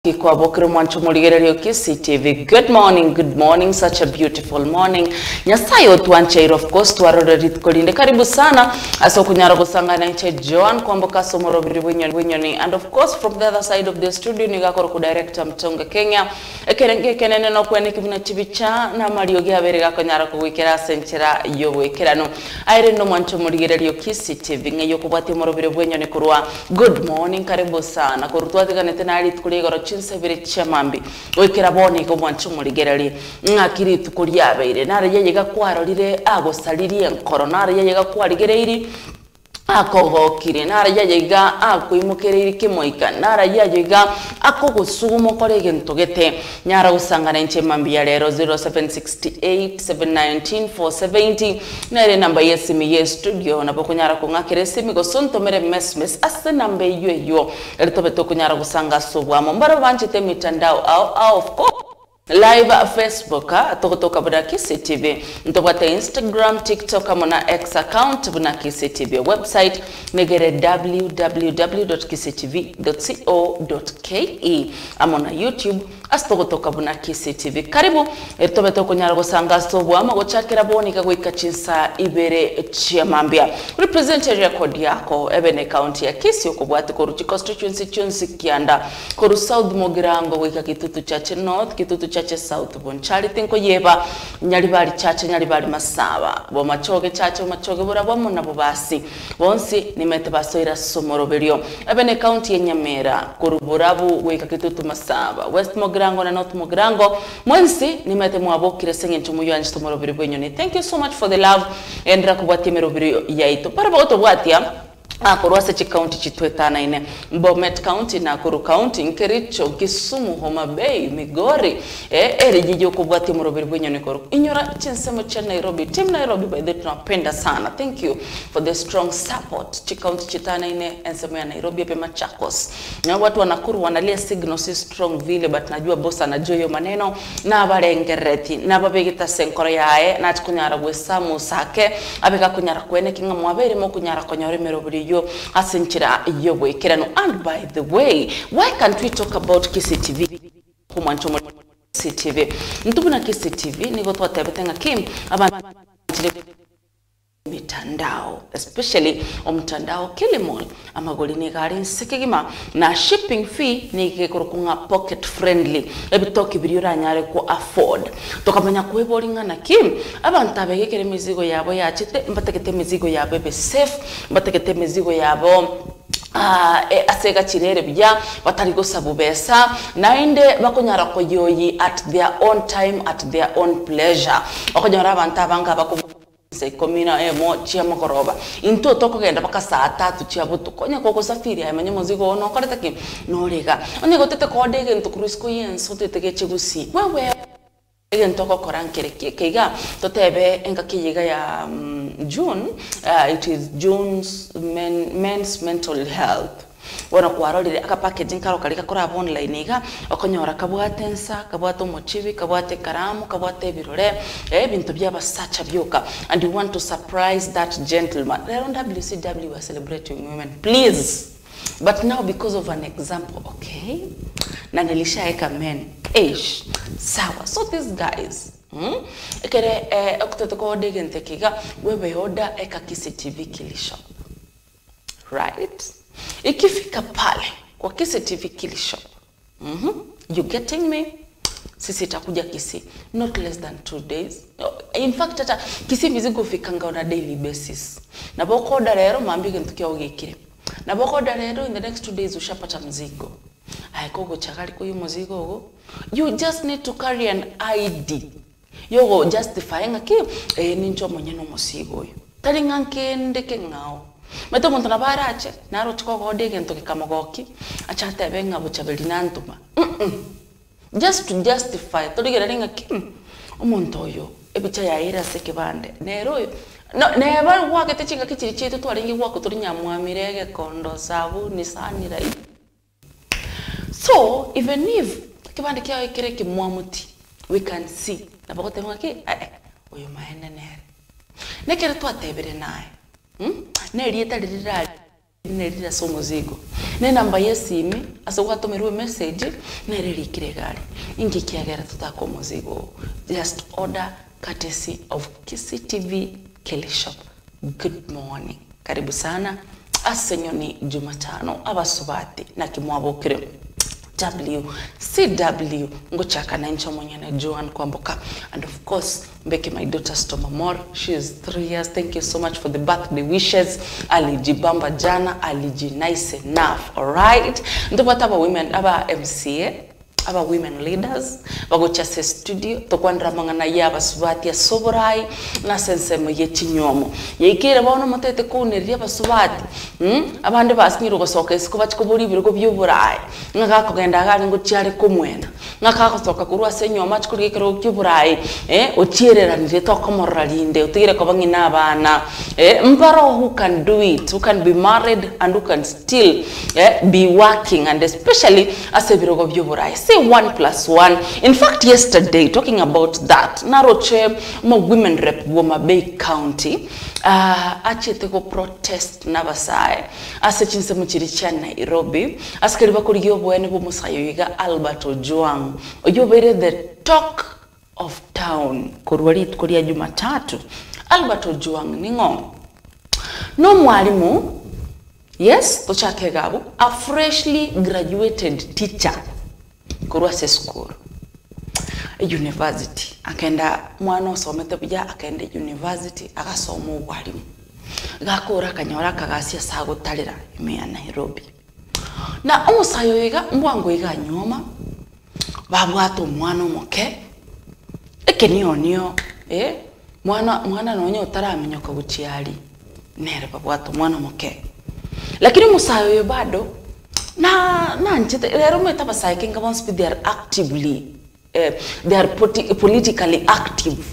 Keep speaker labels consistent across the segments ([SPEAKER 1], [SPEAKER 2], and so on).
[SPEAKER 1] Kwa bokero mwancho muligererio Kisi TV. Good morning, such a beautiful morning. Nyasayo tuanchairo, of course, tuwarorerit kolinde. Karibu sana, aso kunyara kusanga na inche Joan, kwamboka somoro biri winyoni. And of course, from the other side of the studio, nigakoro kudirector Mtonga Kenya. Ekerenge kenene no kwenye kivuna chibicha, na mariogi haberega konyara kuwikera senchera yowekera no. Aire no mwancho muligererio Kisi TV. Nge yokubati moro biri winyoni kurua. Good morning, karibu sana. Kurutuati kanetena alit kuligoro chinsebire chamambi wekera bone ko mwancho muligerali ngakiri tukuryabeire nare yeyega kwarorire agosalirie koronare yeyega kwarigereiri akogokire nare yeyega akuimukereri kimoika nare yeyega akogosumo korege ntogete nyara usangana inche mambi ya lero 0768 719 470 nare namba yesimi ye studio napokunyara kungakire simi go sonto mere mesmes ase namba yo elitobeto kunyara kusanga sobwamo mbaro banchite mitandao au of course live Facebook tokotoka buna Kisi TV ntobata Instagram, TikTok amona X account buna Kisi TV website negere www.kisitv.co.ke amona YouTube astokotoka buna Kisi TV karibu tobeto kunyara gusanga sobwamo gochakira bonika gwika chinsa ibere chiamambia representative record yako ebene county ya Kisi okobwate koruchi constituency chunsi kianda koru South Mogirango gwika kitutu chache North kitutu chache South bonchari tinko yeba nyali bali chache nyali bali masaba bo machoge chache machoge burabamo nabo basi bonsi nimete basoira somoroberio ebene county ya Nyamera kuruburabu weka kitutu masaba West Mogirango na North Mogirango mwensi nimete mwabokire senge nchumuyo anji somoroberio bwenyoni. Thank you so much for the love and rakubati meroberio yaito para boto bwatia Korwase chi county chitwetana ine Bomet County na Kuru County Nkericho Kisumu Homa Bay Migori eri jiji kubwati murobiri bwenyoni koru inyora chinsemo cha Nairobi team Nairobi by the tunapenda sana. Thank you for the strong support chi county chitana ine ensemo ya Nairobi pe Machakos na watu wanakuru wanalia signal si strong vile but najua boss anajua hiyo maneno na barengereti na babegita senkoro yae na kunyara gwesamu sake abeka kunyara kwene kinga mwabere mo kunyara konyore merobiri yo asenchira yo wekerano. And by the way, why can't we talk about Kisi TV? Kumancho Kisi TV ntubuna Kisi TV niko twatebetenga kim abantu mitandao especially omtandao Kilimall amagoli ni gari nsekegima na shipping fee ni kekorokunga pocket friendly ebitoki biriura nyare ko afford tokamenya kwebolinga na kim abantu abegekere mizigo yabo yachite mbatekete mizigo yabo be safe mbatekete mizigo yabo asega chirere bya batari gosabu besa nainde bakonyara ko yoyi at their own time at their own pleasure bakonyara abantu abanga bako se komina mo chia makoroba into toko genda baka saa 3 chia butu konya koko safiri ayamanye muzigo ono koreta ki norega onye gotete kodege nto krisko yenso tetege chegusi wewe ento ko korankere kega totebe enga kiyiga ya June it is June's men's mental health wana kuarolire aka packaging karo kalika kora online iga okonyora kabwatensa kabwato mochibi kabwate karamu kabwate birore bintu byabasacha byoka and you want to surprise that gentleman. Around WCW we are celebrating women, please, but now because of an example, okay, na nilishaeka men sawa. So these guys ekere okutotoko dege ntekiga wewe order eka Kisi TV Kilishop, right? Ikifika pale kwa Kisi TV Kilishop, you getting me? Sisi takuja Kisi not less than 2 days. In fact hata Kisi mizigo fikanga on a daily basis. Na boko order rero mambige ntukia ogekire. Na boko order rero in the next 2 days ushapata mzigo. Aikogo chakali ko muzigo go. You just need to carry an ID. Yogo justify ngaki nincho monyeno musigo yo. Tali nganke ndeke ngao. Meto montana barache naro chiko godege ntoke kamogoki achate benga buchabeli nantuma. Just to justify toligera ringa kim omuntu oyo ebicha ya ira sekibande nero no neba wakete chinga kichiri chetu twaringi wako turi nyamwamirege kondo sabu ni sanira. So even if kibande kya ikire kimwamuti we can see na bakote ngaki oyo maene nere nekere twatebere naye nerieta rirali nerira so muzigo ne namba yesimi asogwa tomerwe message neriri kiregari ingi kiagera tutako muzigo just order courtesy of Kisii TV Kelishop. Good morning, karibu sana asenyoni Jumatano abasubati na kimwabokere WCW ngochaka na ncho mwenyane Joan Kwamboka, and of course Mbeki, my daughter Stomamor, she is 3 years. Thank you so much for the birthday wishes. Alijibamba jana, aliji nice enough. All right, ndipo aba women aba MCA aba women leaders bagocha se studio tokwandra mangana yaba subati ya soborai na sensemo yechinyomo yekire baona mutete kuneria basubati abande basinyiro gosoka isiko bachikobori birugo byuburai ngaka kugenda gari ngo cyari kumwena ngaka gosoka kurwa senyoma chikuri kero byuburai ochiereranire tokomoralinde utigire ko bangina abana mbaro who can do it, who can be married and who can still be working, and especially as a birugo byuburai. 1+1. In fact, yesterday, talking about that, Naroche, women rep Woma Bay County, achete go protest Navasai, asechinse muchiricha Nairobi, askariba kuriyo bwene bumusayoiga Albert Ojwang. Oyobere the talk of town, kurwarit kuria Jumatatu. Albert Ojwang ningo. No mwalimu, yes, tochake gabu, a freshly graduated teacher. Kurwase school, a university. Akenda mwana somete buja akenda university akasoma ubwalimu. Gakora kanyora kagasia sago talira ime Nairobi. Na omusayo yiga mbwango yiga nyoma babwato mwana omoke ekenionio mwana nonyo utaramenya ko buciali nere babwato mwana omoke. Lakini musayo yo bado na nchite lero meta basaiking once they are actively they are politically active.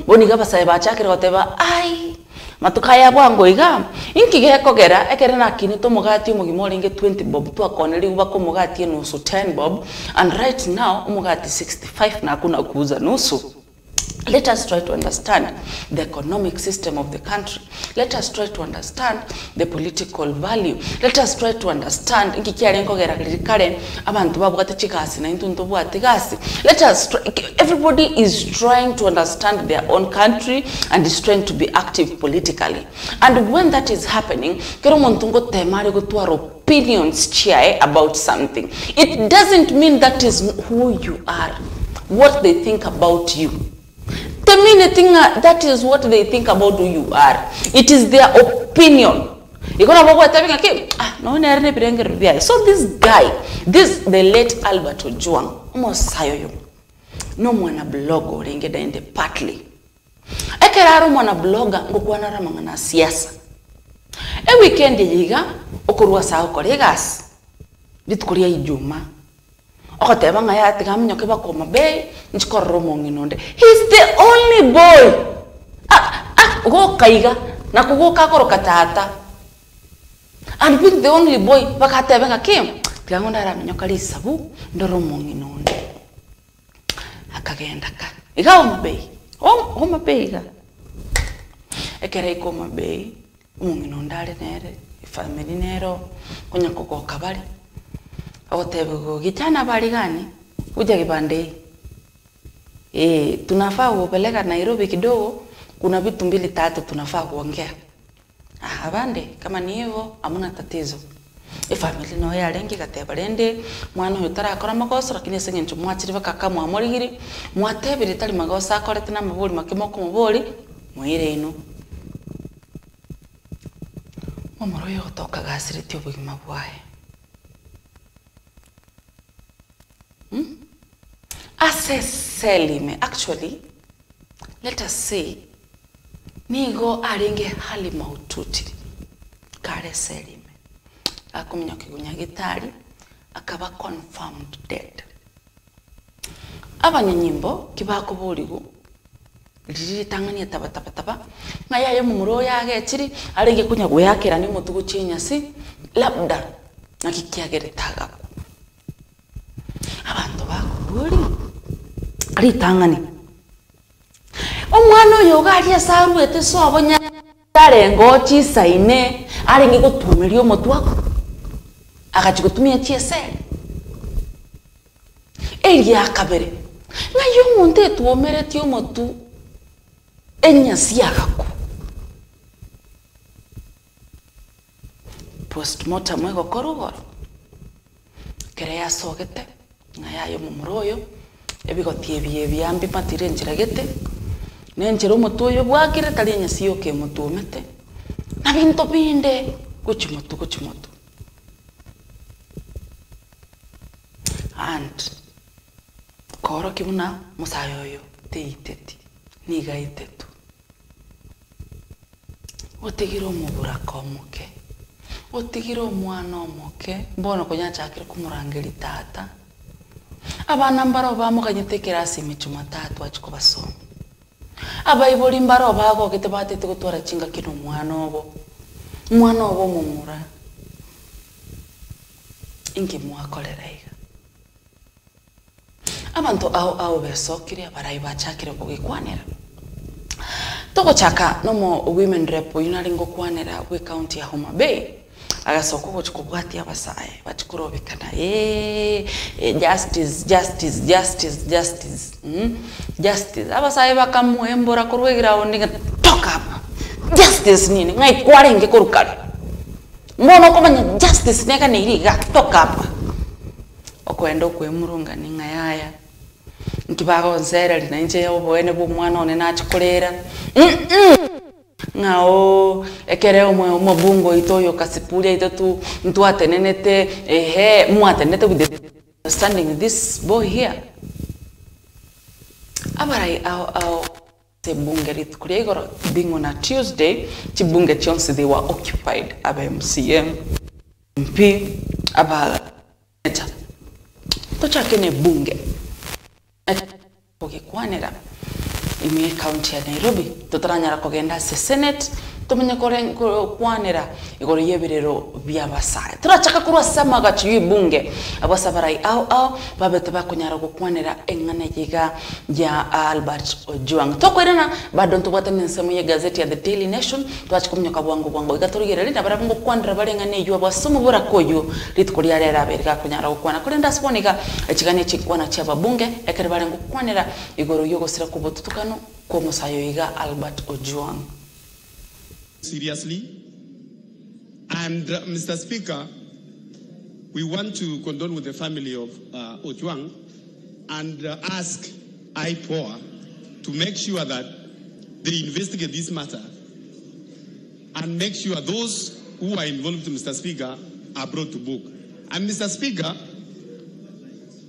[SPEAKER 1] Boniga basai bachakira goteba ai matukaya bwango iga inkige kogera ekere na kini to mugati umugimori nge 20 bob to akoneri ubako mugati nusu 10 bob, and right now umugati 65 na kuna kuuza nusu. Let us try to understand the economic system of the country. Let us try to understand the political value. Let us try to understand let us everybody is trying to understand their own country and is trying to be active politically. And when that is happening, opinions about something. It doesn't mean that is who you are, what they think about you. The main thing that is what they think about who you are. It is their opinion. So this guy, the late Albert Ojwang, no mwana blogo ringeda in the partly. Ekeraru mwana bloga ngokwana ramangana siasa. E weekend yiga okurwa sao kolegas. Ditkuria Ijuma. Okoteba ngaya tigamnyo ke bakoma be nchikorro monginonde. He's the only boy. Go kaiga na kugoka koroka tata. And being the only boy bakateba ngakim tigangonda ramnyo kali sabu ndoro monginonde. Akagenda ka. Iga omabei. Omabei ga. Ekere ikoma bei monginondale nere family nero kunya kugoka bali. Otebego gitana bali gani kuja kibande tunafaa kupeleka Nairobi kidogo, kuna vitu 2-3 tunafaa kuongea. Abande kama ni hivyo hamuna tatizo. Family no ya lengi kateba lende mwana yutara akora makosa, lakini sengencho mwachiri bakaka mwamorigiri mwatebere tali magosa akorete na mabuli makimoko mubuli mwire ino omoroyo toka gasiriti obugima bwaye. Selime, actually, let us say, nigo aringe hali maututi kare Selime. Akumnya kigunya gitari, akaba confirmed dead. Abanyanyimbo kibako boligo liri tangania taba ngaya yo mumuro yage chiri aringe kunya guyakira ni mutugo chinyasi labda nakikiagere taga. Abantu bakubuli ritangani omwana oyo galia saruete sobonya Tarengo chisaine arenge gutumiria omotu wako agachigutumia chiesere eria kabere ngayo omonto etuomereti omotu enyasi agaku postmortem egokorwa kere yasogete ngayayo mumuro oyo ebigotie byambi matire njira gete nenjero omotu oyo bwakire tari enyasi yoke omotuomete na binto binde kuchimotu and koro kibuna musayo oyo teiteti nigaitetu otigire omubura komoke otigire omwana omoke mbono konyachakire kumurangeri tata abana mbaro bamuganyete kirasi michuma tatu achikobasoma abaiboli mbaro bagogete batete gutwara chinga kino mwana obo mumura ingi mwakolera iga abantu ao besokire abarai bachakire kugikwanira togochaka nomo women rep unaringo kwanira we county ya Homa Bay agasoko gochikubwati abasaye bachikurobekana justice abasaye bakamuembora kurwegira oninga toka hapa justice nini ngai kwarenge korukare mbono komanya justice neka niriga toka hapa okwenda okwemurunga ninga yaya nkibago nzera lina nje yobwene bw'omwana one nachikolera ngao ekere omobungo itoyo kasipulia itotu ntwatenenete mwatenete with understanding this boy here abarai ao sebunge ritukulia igoro being on a Tuesday chibunge chonsi they were occupied aba MCM MP aba tochakene bunge okikwanira imi county ya Nairobi totaranyara kogenda se Senate tumenye kwanira igoro yebirero byabasaya turachaka kurwa samaga chibunge abasabarai ao babete bakunyara gukwanira engane yiga ya Albert Ojwang tokwirana bado ntubwatane nsemu ye gazeti ya The Daily Nation twachikumnyoka bwango igaturigera linda barafungo kwandira barengane yo abasomo bora koyo ritukulia rera berga kunyara gukwana kurenda sponika ekigane chikwana cyababunge ekere barengo kwanira igoro yogosira kubotutukano ko musayo yiga Albert Ojwang.
[SPEAKER 2] Seriously, and Mr. Speaker, we want to condole with the family of Ojwang and ask IPOA to make sure that they investigate this matter and make sure those who are involved, Mr. Speaker, are brought to book. And Mr. Speaker,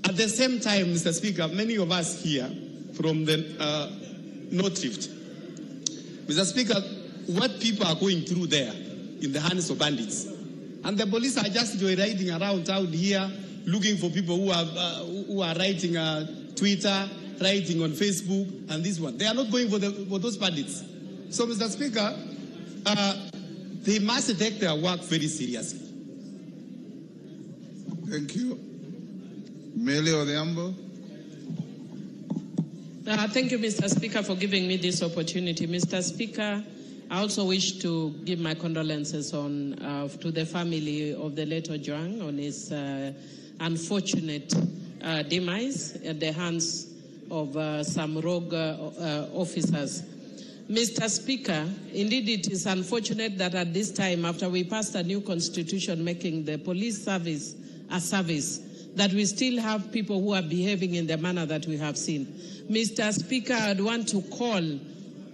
[SPEAKER 2] at the same time, Mr. Speaker, many of us here from the North Rift, Mr. Speaker, what people are going through there in the hands of bandits. And the police are just joyriding around town here, looking for people who are writing Twitter, writing on Facebook, and this one. They are not going for those bandits. So, Mr. Speaker, they must take their work very seriously.
[SPEAKER 3] Thank you. Mele Odhiambo.
[SPEAKER 4] Thank you, Mr. Speaker, for giving me this opportunity. Mr. Speaker, I also wish to give my condolences to the family of the late Ojwang on his unfortunate demise at the hands of some rogue officers. Mr. Speaker, indeed it is unfortunate that at this time, after we passed a new constitution making the police service a service, that we still have people who are behaving in the manner that we have seen. Mr. Speaker, I'd want to call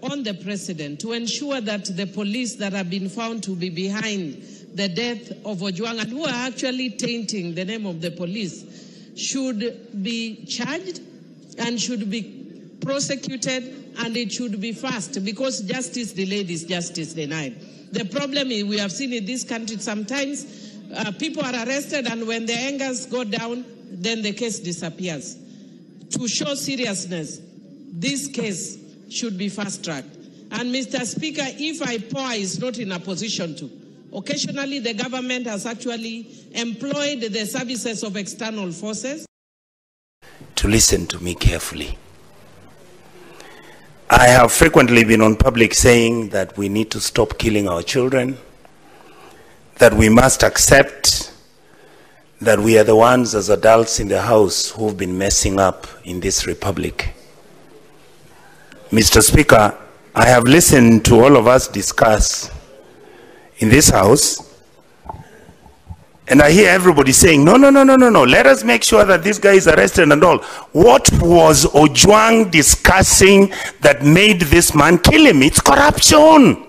[SPEAKER 4] on the President to ensure that the police that have been found to be behind the death of Ojwang and who are actually tainting the name of the police should be charged and should be prosecuted, and it should be fast, because justice delayed is justice denied. The problem is we have seen in this country sometimes people are arrested, and when the angers go down, then the case disappears. To show seriousness, this case should be fast-tracked. And Mr. Speaker, if IPOA is not in a position to, occasionally the government has actually employed the services of external forces.
[SPEAKER 5] To listen to me carefully. I have frequently been on public saying that we need to stop killing our children, that we must accept that we are the ones as adults in the house who've been messing up in this republic. Mr. Speaker, I have listened to all of us discuss in this house, and I hear everybody saying, no, let us make sure that this guy is arrested and all. What was Ojwang discussing that made this man kill him? It's corruption.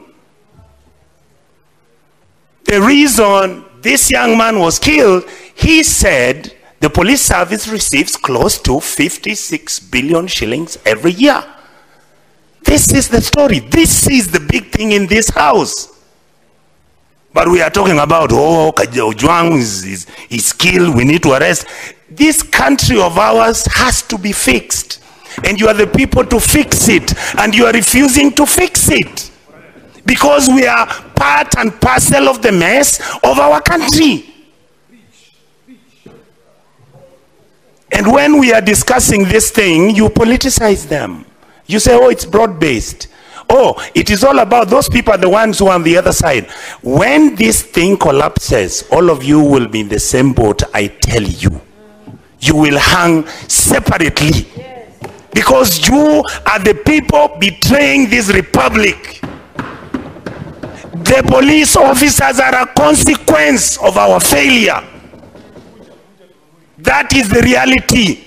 [SPEAKER 5] The reason this young man was killed, he said the police service receives close to 56 billion shillings every year. This is the story. This is the big thing in this house. But we are talking about, oh, Ojwang is killed, we need to arrest. This country of ours has to be fixed. And you are the people to fix it. And you are refusing to fix it. Because we are part and parcel of the mess of our country. And when we are discussing this thing, you politicize them. You say, oh, it's broad-based. Oh, it is all about those people are the ones who are on the other side. When this thing collapses, all of you will be in the same boat, I tell you. You will hang separately. Because you are the people betraying this republic. The police officers are a consequence of our failure. That is the reality.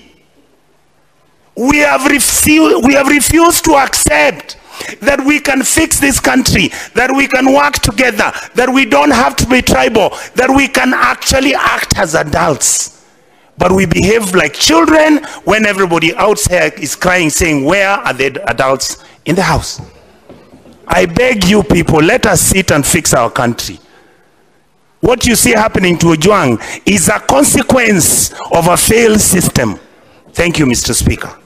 [SPEAKER 5] We have refused to accept that we can fix this country, that we can work together, that we don't have to be tribal, that we can actually act as adults. But we behave like children when everybody outside is crying, saying, where are the adults in the house? I beg you people, let us sit and fix our country. What you see happening to Ojwang is a consequence of a failed system. Thank you, Mr. Speaker.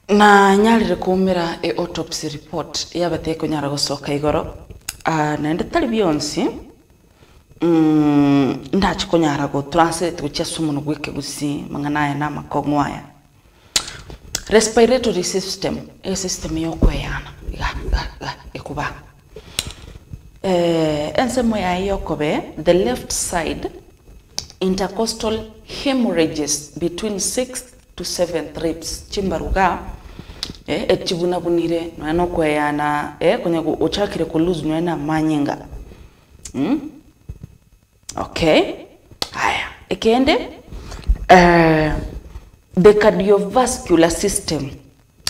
[SPEAKER 1] Na nyalire kumira autopsy report yabateko nyara gosoka igoro na ndetali bionsi ndachi nyara go translate gucha sumu gweke gusi manganaye na makongwaya respiratory system system yokweyana ekuba ensemo ya yokobe the left side intercostal hemorrhages between 6th to 7th ribs chimbaruga etibuna bunire no kweyana kwenye uchakire ku lose nwana manyinga okay haya ikende the cardiovascular system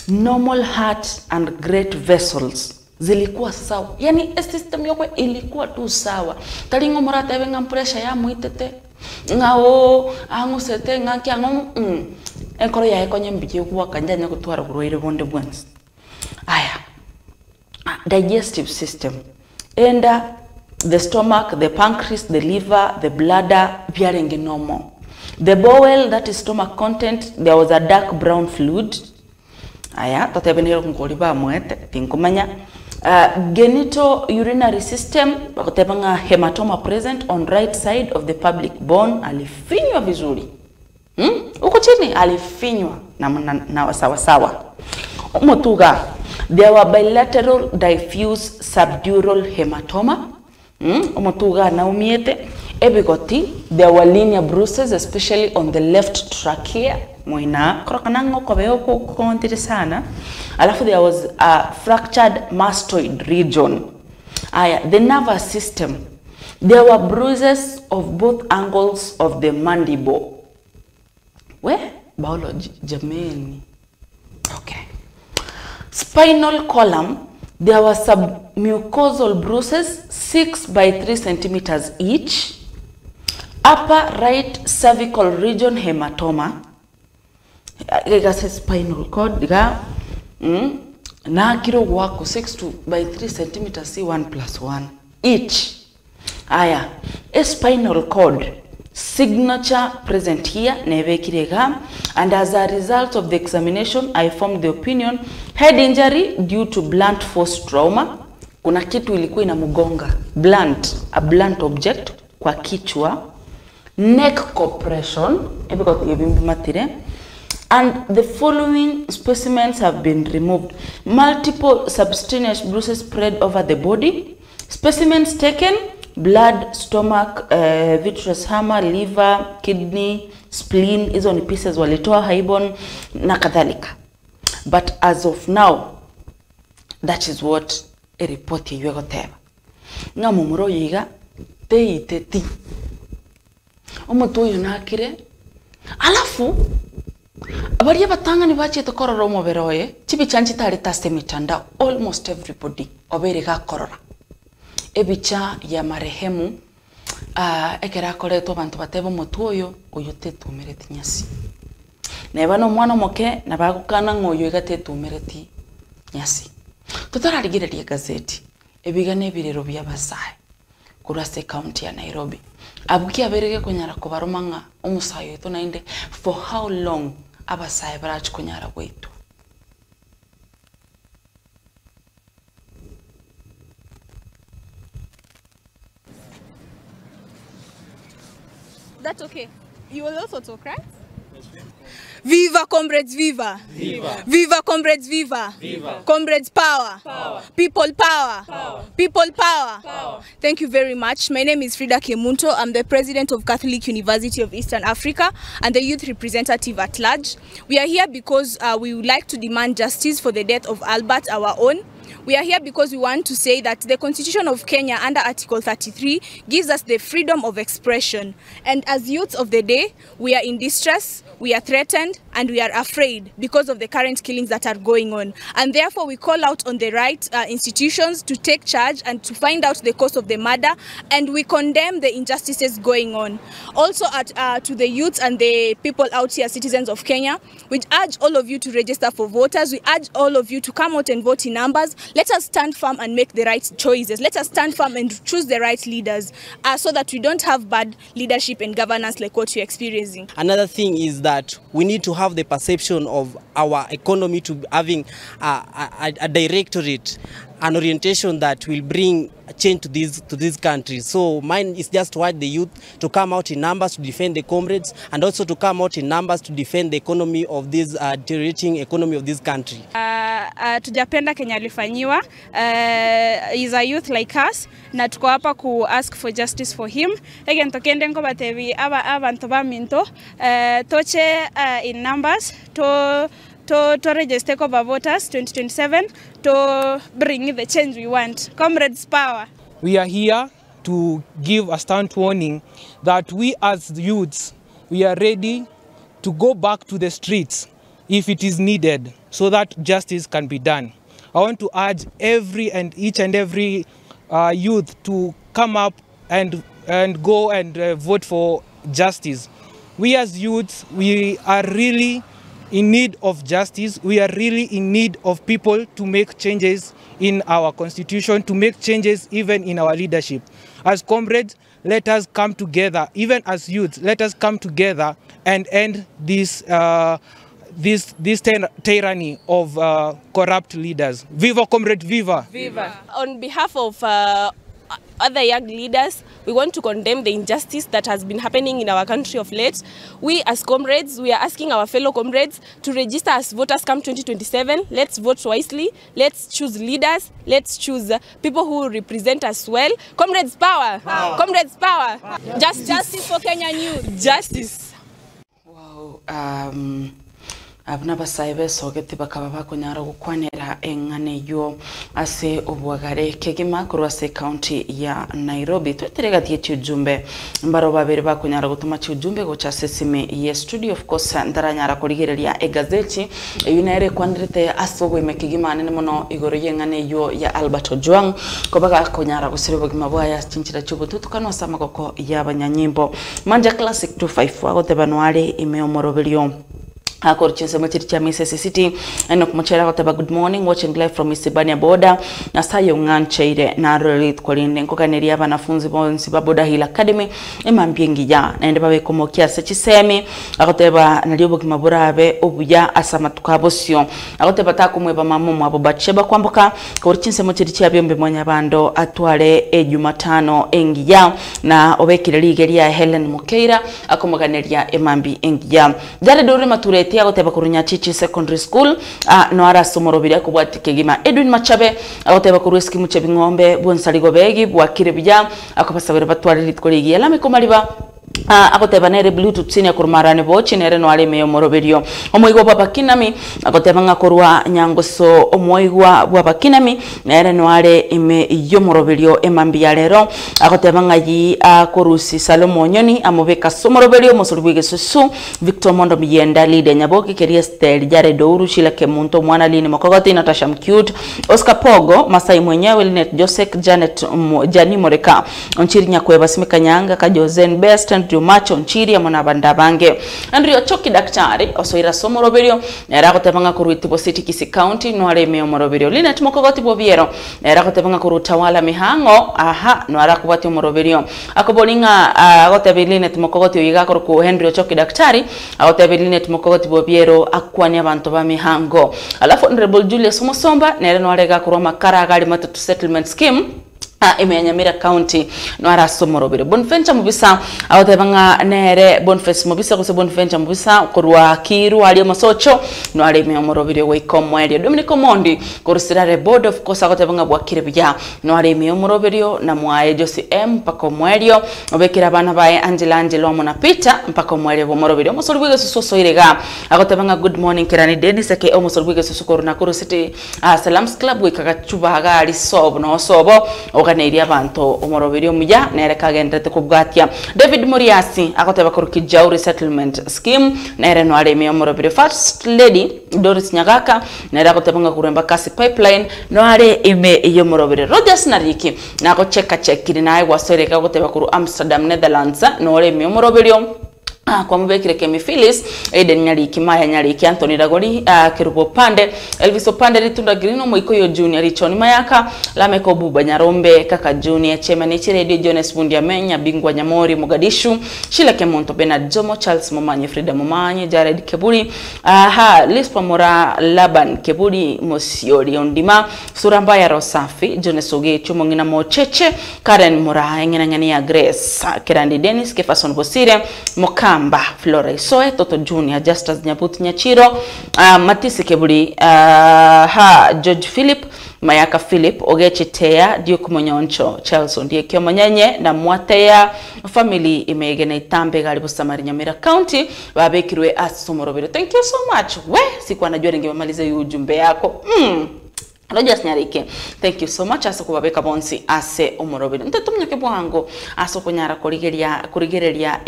[SPEAKER 1] normal heart and great vessels zilikuwa sawa, yani system yokwe ilikuwa tu sawa. Talingo morata benga pressure ya muitete ngao angusete ngaki ango enkoro ya ekonye mbije kuwa kanjanya kutwara kuroire bonde bwens. Aya, digestive system and the stomach, the pancreas, the liver, the bladder appearing normal. The bowel, that is stomach content, there was a dark brown fluid. Aya, tatebenero kungoliba mwete tinkumanya. Genital urinary system, bakotebanga hematoma present on right side of the public bone, alifinywa vizuri. Uko chini alifinywa na sawa. Omotuga, there were bilateral diffuse subdural hematoma. Omotuga na umiete. Ebigoti, there were linear bruises, especially on the left trachea. Moina, krokanango kobeoko kontire sana. Alafu there was a fractured mastoid region. The nervous system, there were bruises of both angles of the mandible. Where? Biology, Jamani. Okay. Spinal column, there were submucosal bruises, 6 by 3 centimeters each. Upper right cervical region hematoma. Spinal cord na kiro wako 6 by 3 centimeters, see 1+1 each. A spinal cord signature present here neve kirega, and as a result of the examination I formed the opinion head injury due to blunt force trauma. Kuna kitu ilikuwa ina mugonga, blunt, a blunt object kwa kichwa, neck compression, and the following specimens have been removed. Multiple subcutaneous bruises spread over the body. Specimens taken: blood, stomach, vitreous hammer, liver, kidney, spleen. Hizo ni pieces walitoa haibon na kadhalika. But as of now, that is what a report yuego teba. Nga mumuro yiga te iteti. Omutu yunakire. Alafu abariya batanga ni bache tokorora omoberoye. Chibi chanchi tari taste mitandao. Almost everybody oberega korora. Ebicha ya marehemu ekera koleto abantu batebo omutu oyo tetumereti nyasi. Neba no mwana moke nabagukana ngoyo tetumereti nyasi. Tutararigireria gazeti ebigane ebirero by'abasaye kurase county ya Nairobi. Abuki aberege kunyara kubarumanga umusayo eto nainde for how long abasaye barachi kunyara gwetu.
[SPEAKER 6] That's okay. You will also talk, right? Viva comrades, viva! Viva! Viva comrades, viva! Viva! Comrades power! Power! People power! Power! People power! Power! Thank you very much. My name is Frida Kemunto. I'm the president of Catholic University of Eastern Africa and the youth representative at large. We are here because we would like to demand justice for the death of Albert, our own. We are here because we want to say that the Constitution of Kenya under Article 33 gives us the freedom of expression. And as youths of the day, we are in distress, we are threatened, and we are afraid because of the current killings that are going on. And therefore, we call out on the right institutions to take charge and to find out the cause of the murder, and we condemn the injustices going on. Also, to the youths and the people out here, citizens of Kenya, we urge all of you to register for voters. We urge all of you to come out and vote in numbers. Let us stand firm and make the right choices. Let us stand firm and choose the right leaders so that we don't have bad leadership and governance like what you're experiencing.
[SPEAKER 7] Another thing is that we need to have the perception of our economy to having a directorate, an orientation that will bring change to these countries. So mine is just to urge the youth to come out in numbers to defend the comrades, and also to come out in numbers to defend the economy of this deteriorating economy of this country.
[SPEAKER 6] Tujapenda Kenya alifanyiwa. Is a youth like us na tuko hapa ku ask for justice for him. Again tokende ngo batebi abantu baminto toche in numbers to register for voters 2027 to bring the change we want. Comrades power.
[SPEAKER 8] We are here to give a stern warning that we as youths, we are ready to go back to the streets if it is needed so that justice can be done. I want to urge each and every youth to come up and go and vote for justice. We as youths, we are really in need of justice. We are really in need of people to make changes in our constitution, to make changes even in our leadership. As comrades, let us come together. Even as youths, let us come together and end this tyranny of corrupt leaders. Viva comrade, viva!
[SPEAKER 9] Viva! On behalf of other young leaders, we want to condemn the injustice that has been happening in our country of late. We as comrades, we are asking our fellow comrades to register as voters come 2027. Let's vote wisely. Let's choose leaders. Let's choose people who represent us well. Comrades power! Power. Comrades power! Power. Justice for Kenyan youth. Justice.
[SPEAKER 1] Wow. Abnabasaibe sogeti bakaba bakunyara gukwanira engane yo ase obwagare kegima kurwase county ya Nairobi. Tweterega tie ujumbe mbaro babere bakunyara gutuma ujumbe gocha sesime ye studio of course ndaranyara kurigereria egazeti yunere kwandrete asogwe mekigima nene muno igoro yengane yo ya Albert Ojwang kobaga kunyara gusirebo gimabwa ya chinchira chubutu tukanwa sama koko ya banyanyimbo Manja Classic 254 gote banwale imeomoroberio Akorchinse machiri cha Mrs. City eno kumachera kotaba good morning watching live from Isibania border na sayo ngancheire na rolit kolinde nkokaneria abanafunzi bonsi ba Border Hill Academy emambyengi ya naende babe komokia sechisemi akoteba naliobo kimaburabe obuya asama tukabosyo akoteba takumweba mamumu abo bacheba kwamboka korchinse machiri cha byombe mwanya bando atwale Jumatano engiya na obekire ligeria Helen Mukeira akomokaneria emambi engiya dare dore maturete agoteba kurunya Chichi Secondary School no ara somorobira kubwatike gima Edwin Machabe agoteba kuruski muchebi ngombe bwonsaligo begi bwakire bijya akabasabira batwari litkolegi alame komaliba akoteba nere Bluetooth sini akurumarane bochi nere no ale meyo moroberio omoigwa baba kinami akoteba ngakorwa nyangoso omoigwa baba kinami nere no ale ime yo moroberio emambi ya lero akoteba ngayi akorusi Salomo Nyoni amobeka somoroberio mosolubwege susu Victor Mondo Miyenda Lide Nyaboki Keria Stel Jare Douru Shila Kemunto Mwana Lini Mokogoti Natasha Mcute Oscar Pogo Masai mwenyewe Linet Josek Janet Jani Moreka Onchiri Nyakweba Simika Nyanga Kajozen Best Macho nchiri ya mwana bandabange Andrio Choki daktari osoira somoroberio era kotebanga kuruiti bo City Kisi County no ale meyo moroberio Linet Mokogoti bo Biero era kotebanga kurutawala mihango no ara kubati moroberio akobolinga akotebe Linet Mokogoti oyiga ku Henry Choki daktari akotebe Linet Mokogoti bo Biero akwani abantu ba mihango alafu Honorable Julius Musomba nere no alega kuroma kara gali matatu settlement scheme Nyamira County no ara somorobere Bonfencha mubisa awatebanga nere Bonfes mubisa kuse Bonfencha mubisa kurwa Kiru ali masocho no ale me omorobere we komwelio Dominico Mondi kurusirare board of course awatebanga bwakire bya no ale me omorobere na mwae Josi M pako mwelio obekira bana bae Angela mona Peter mpako mwelio omorobere omosolubwege suso irega awatebanga good morning kirani Dennis ake omosolubwege susu koruna kurusiti Salams Club we kagachuba gali sobo no sobo neria abantu omoroberio muya nere kagendete kubwatia David Muriasi akoteba kuruki Jauri settlement scheme nere no ale me omoroberio first lady Doris Nyagaka nere akotebanga kuremba kasi pipeline no ale ime iyo moroberio Rogers Nariki nako chekiri naye wasoreka akoteba kuru Amsterdam Netherlands no ale me omoroberio kwa mubekire Kemi Phyllis Eden Nyaliki Maya Nyaliki Anthony Dagori Kirubo Pande Elvis Opande Litunda Grino Moikoyo Junior Richoni Mayaka Lameko Buba Nyarombe Kaka Junior Chemanichi Radio Jones Bundia Menya Bingwa Nyamori Mogadishu Shila Kemonto Bernard Jomo Charles Momanye Frida Momanye Jared Kebuli Lispa Mora Laban Kebuli Mosiori Ondima Surambaya Rosafi Jones Oge Chumongina Mocheche Karen Mora Ngina Grace Kerandi Dennis Kefason Bosire Moka Flora Isoe, Toto Junior, Justus Nyabuti Nyachiro, Matisi Kebuli, George Philip, Mayaka Philip, Ogechi Tea, Duke Monyoncho, Chelsea ndiye kio mwenyenye na Mwatea, family imegene Itambe Galibu Samari Nyamira County, wabekirwe asomorobere. Thank you so much. We, sikuwa najua ningemaliza yu ujumbe yako. Rogers Nyarike, thank you so much. Aso kubabeka bonsi ase omorobere. Ntetumnya kebwango, aso kunyara kurigeria